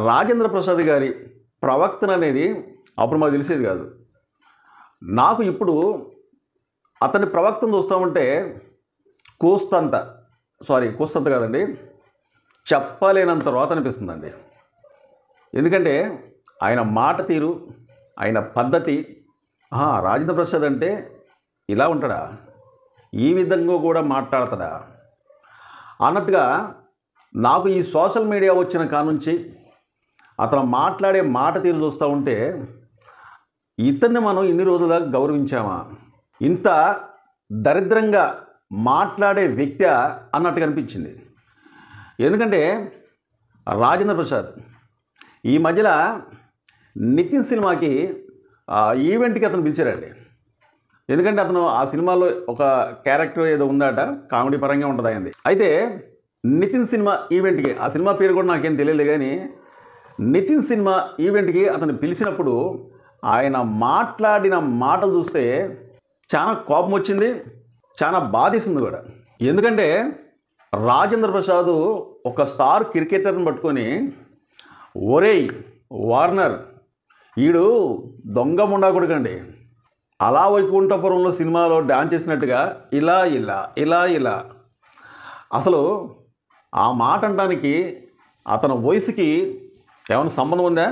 రాజేంద్ర ప్రసాద్ గారి ప్రవర్తన అనేది అప్పుడు మాకు తెలిసేది కాదు. నాకు ఇప్పుడు అతని ప్రవర్తన చూస్తూ ఉంటే కూస్తంత కూస్తంత కాదండి, చెప్పలేనంత రోత అనిపిస్తుందండి. ఎందుకంటే ఆయన మాట తీరు, ఆయన పద్ధతి, రాజేంద్ర ప్రసాద్ అంటే ఇలా ఉంటాడా, ఈ విధంగా కూడా మాట్లాడతాడా అన్నట్టుగా నాకు ఈ సోషల్ మీడియా వచ్చిన కానుంచి అతను మాట్లాడే మాట తీరు చూస్తూ ఉంటే ఇతన్ని మనం ఇన్ని రోజులుగా గౌరవించామా, ఇంత దరిద్రంగా మాట్లాడే వ్యక్తి అన్నట్టుగా అనిపించింది. ఎందుకంటే రాజేంద్ర ప్రసాద్ ఈ మధ్యలో నితిన్ సినిమాకి ఈవెంట్కి అతను పిలిచారండి. ఎందుకంటే అతను ఆ సినిమాలో ఒక క్యారెక్టర్ ఏదో ఉందట, కామెడీ పరంగా ఉంటుంది అయింది. అయితే నితిన్ సినిమా ఈవెంట్కి, ఆ సినిమా పేరు కూడా నాకేం తెలియదు కానీ నితిన్ సినిమా ఈవెంట్కి అతను పిలిచినప్పుడు ఆయన మాట్లాడిన మాటలు చూస్తే చాలా కోపం వచ్చింది, చాలా బాధేసింది కూడా. ఎందుకంటే రాజేంద్ర ప్రసాద్ ఒక స్టార్ క్రికెటర్ని పట్టుకొని, ఒరేయ్ వార్నర్, ఈడు దొంగ ముండా కొడుకండి, అలా వైకుంఠపురంలో సినిమాలో డాన్స్ చేసినట్టుగా ఇలా ఇలా ఇలా ఇలా, అసలు ఆ మాట అనడానికి అతని వయసుకి ఏమైనా సంబంధం ఉందా?